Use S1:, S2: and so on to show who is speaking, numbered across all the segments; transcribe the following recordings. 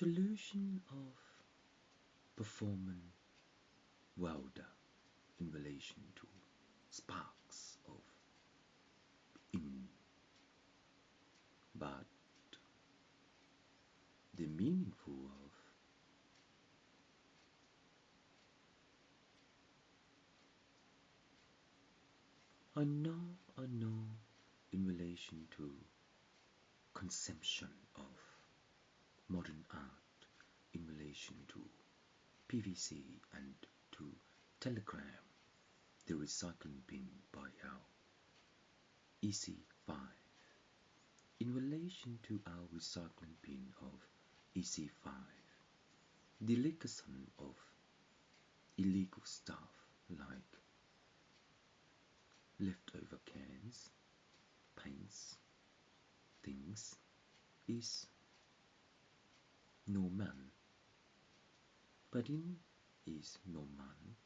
S1: Solution of performance welder in relation to sparks of in, but the meaningful of I know in relation to consumption of modern art in relation to PVC and to telegram, the recycling bin by our EC5. In relation to our recycling bin of EC5, the liquidation of illegal stuff like leftover cans, paints, things is normal. But in is normal,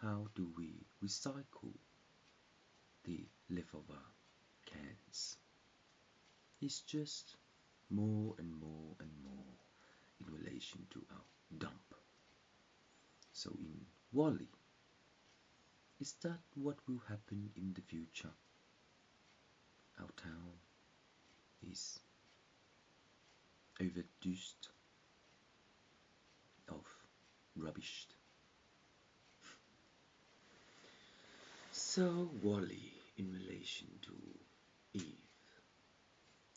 S1: how do we recycle the leftover cans? It's just more and more and more in relation to our dump. So in Wally, is that what will happen in the future? Our town is overdosed of rubbish. So Wally in relation to Eve.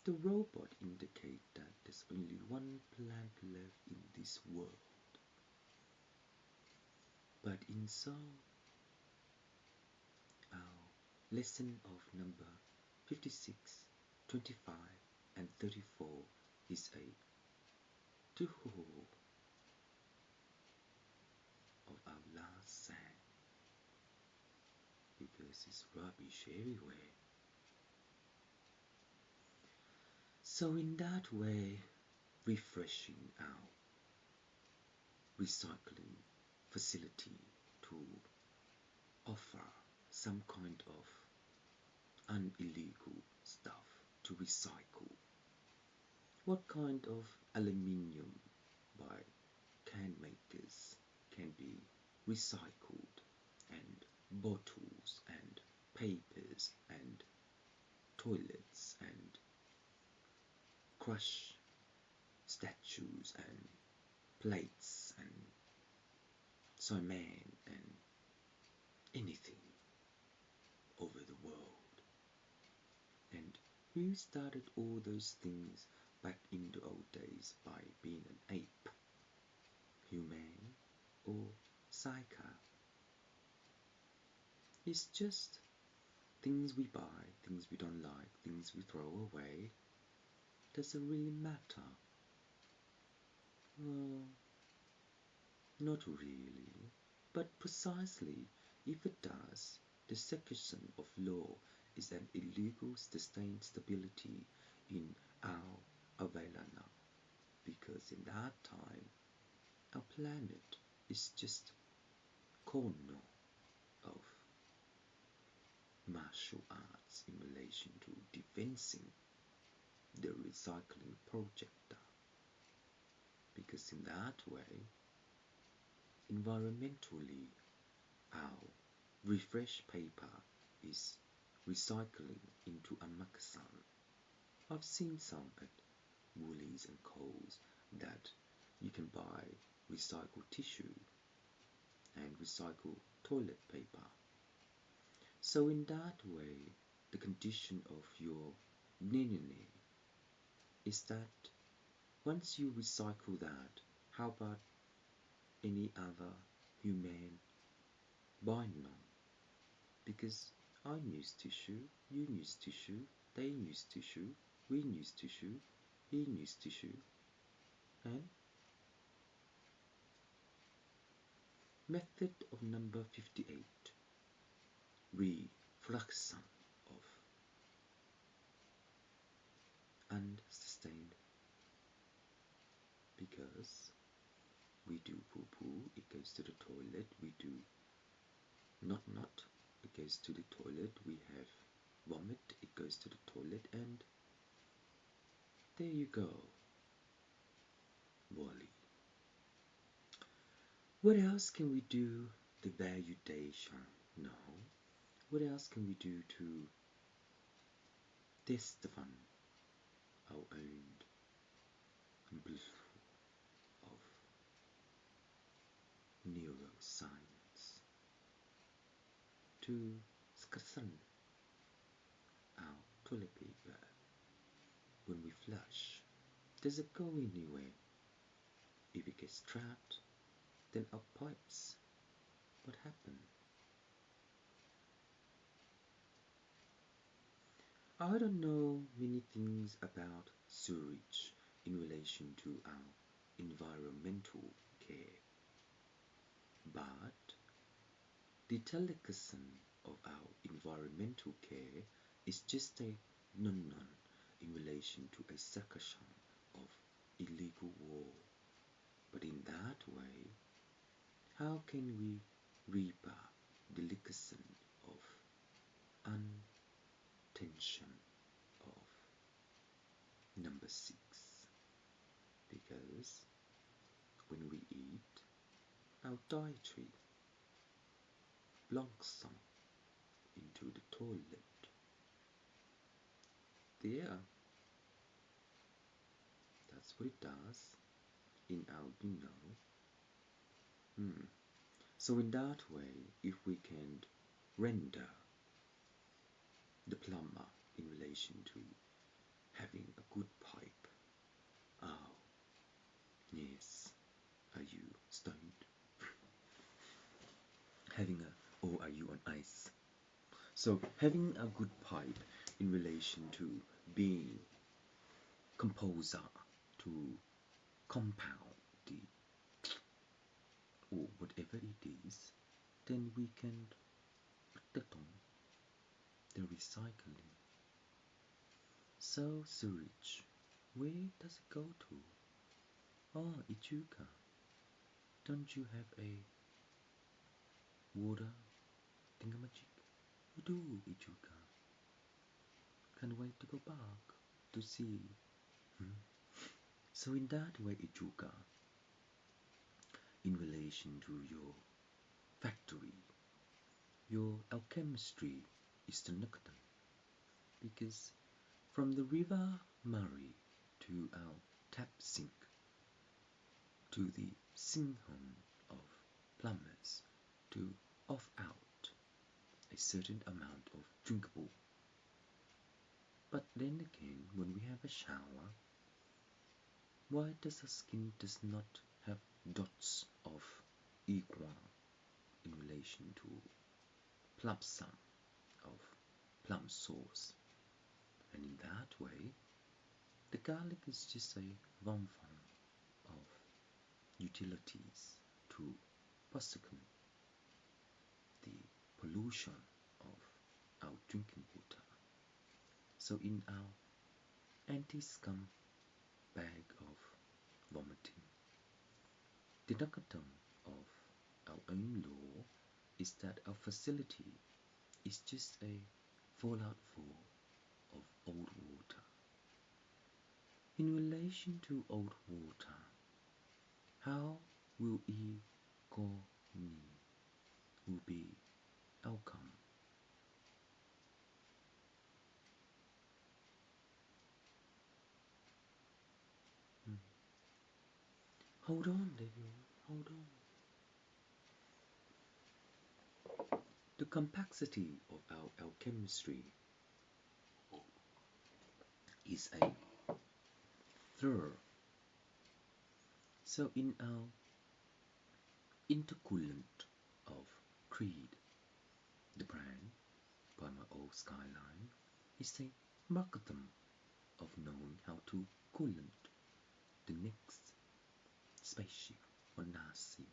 S1: The robot indicates that there's only one plant left in this world. But in so our lesson of number 56, 25 and 34 is a tool of our last sand because it's rubbish everywhere. So in that way, refreshing our recycling facility to offer some kind of illegal stuff to recycle. What kind of aluminium by can makers can be recycled, and bottles and papers and toilets and crushed statues and plates and cement and anything over the world. And who started all those things back in the old days by being an ape, human or psycho? It's just things we buy, things we don't like, things we throw away. Does it really matter? Well, not really. But precisely if it does, the section of law is an illegal sustained stability in our Avelana, because in that time our planet is just corner of martial arts in relation to defending the recycling project, because in that way environmentally our refresh paper is recycling into a Amakasan. I've seen some at Woolies and Coles that you can buy recycled tissue and recycled toilet paper. So in that way, the condition of your nene is that once you recycle that, how about any other human buying none? Because I use tissue, you use tissue, they use tissue, we use tissue, he use tissue, and method of number 58, reflection of unsustained, because we do poo-poo, it goes to the toilet, we do not, it goes to the toilet, we have vomit, it goes to the toilet, and there you go. Wally. What else can we do? The valuation? No. What else can we do to test the fun, our own blissful of neuroscience? To scatter our toilet paper when we flush. Does it go anywhere? If it gets trapped, then our pipes, what happens? I don't know many things about sewage in relation to our environmental care, but the delicacy of our environmental care is just a nun in relation to a succession of illegal war. But in that way, how can we repair the delicacy of untension of number 6? Because when we eat, our dietary blossom into the toilet. There, that's what it does in our, So in that way, if we can render the plumber in relation to having a good pipe, oh, yes, are you stoned? Or are you on ice? So having a good pipe in relation to being composer to compound the or whatever it is, then we can put it on the recycling. So sewage, where does it go to? Oh, Ichuka, don't you have a water thingamajig? You do, Ichuka. Can't wait to go back to see. So in that way, Ichuka, in relation to your factory, your alchemistry is the Nukatan. Because from the river Murray to our tap sink, to the singhorn of plumbers, to off out a certain amount of drinkable. But then again, when we have a shower, why does our skin does not have dots of equal in relation to plum sum of plum sauce? And in that way, the garlic is just a one form of utilities to prosecute the pollution of our drinking water. So in our anti-scum bag of vomiting, the nuggetum of our own law is that our facility is just a fallout floor of old water. In relation to old water, how will will be outcome? Hold on, David, hold on. The complexity of our alchemistry is a third. So in our intercoolant of Creed, the brand by my old skyline, is a marketing of knowing how to coolant the next spaceship or Nasi.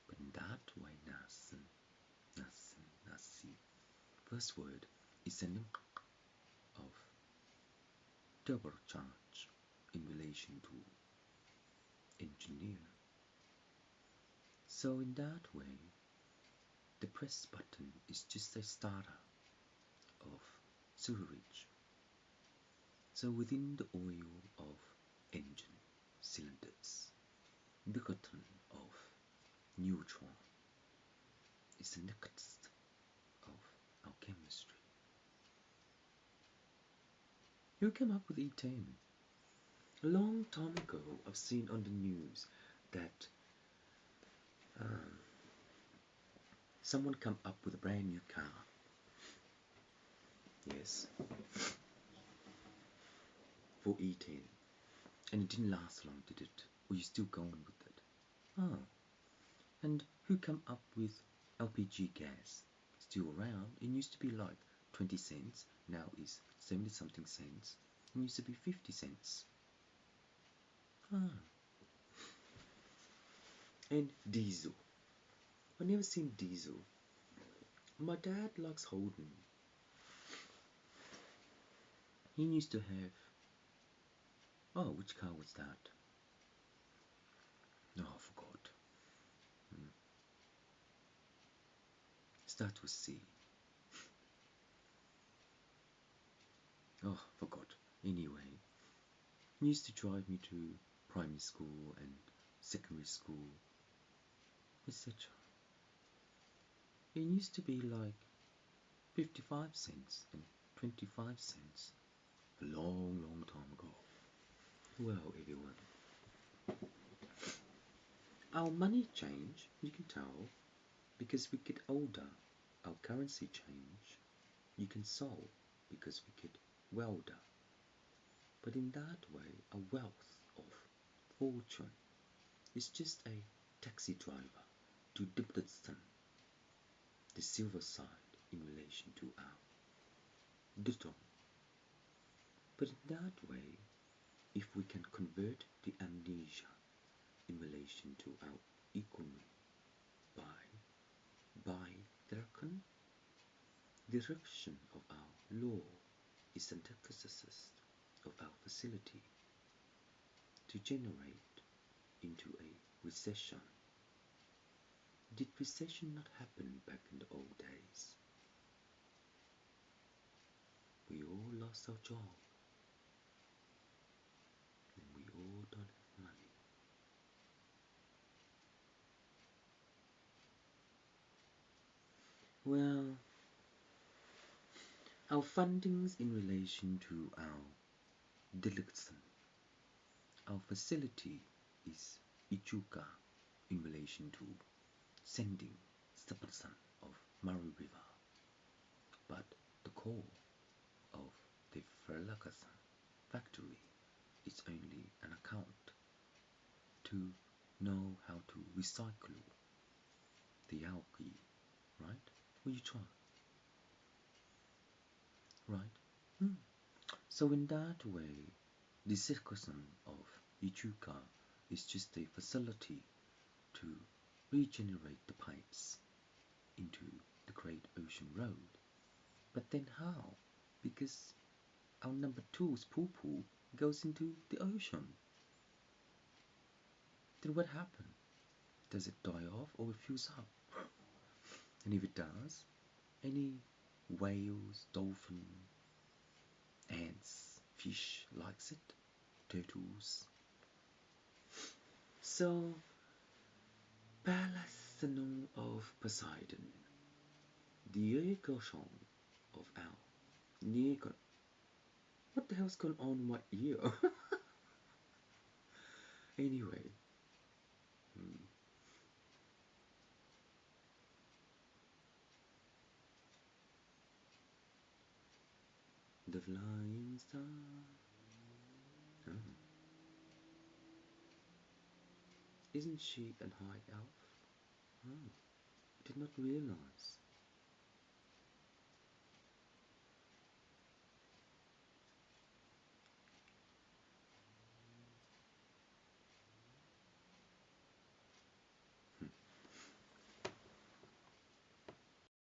S1: But in that way, Nasi. First word is a name of turbocharge in relation to engineer. So in that way, the press button is just a starter of sewerage. So within the oil of engine Bigoton of neutron is the next of our chemistry. Who came up with E10? A long time ago, I've seen on the news that someone come up with a brand new car. Yes, for E10, and it didn't last long, did it? Or you still going with it? Oh, and who come up with LPG gas? Still around. It used to be like 20 cents. Now is 70 something cents. It used to be 50 cents. Ah. And diesel. I've never seen diesel. My dad likes Holden. He used to have... Oh, which car was that? No, I forgot. Starts with C. Oh, forgot. Anyway, he used to drive me to primary school and secondary school, etc. It used to be like 55 cents and 25 cents a long, long time ago. Well, everyone, our money change, you can tell, because we get older. Our currency change, you can solve, because we get welder. But in that way, a wealth of fortune is just a taxi driver to Dibditson, the silver side in relation to our Dutton. But in that way, if we can convert the amnesia in relation to our economy by the direction of our law is an antithesis of our facility to generate into a recession. Did recession not happen back in the old days? We all lost our job and we all don't have money. Well, our fundings in relation to our delegation, our facility is Ichuka in relation to sending Stapleton of Murray River, but the core of the Ferguson factory is only an account to know how to recycle the algae, right? Will you try? Right? So in that way, the circumcision of Ichuka is just a facility to regenerate the pipes into the Great Ocean Road. But then how? Because our number 2's poo-poo goes into the ocean. Then what happens? Does it die off or it fills up? And if it does, any whales, dolphin, ants, fish likes it, turtles. So, Palassanon of Poseidon, the cochon of our Negon. What the hell's going on in my ear? Anyway, the flying star. Oh. Isn't she an high elf? Oh, I did not realize.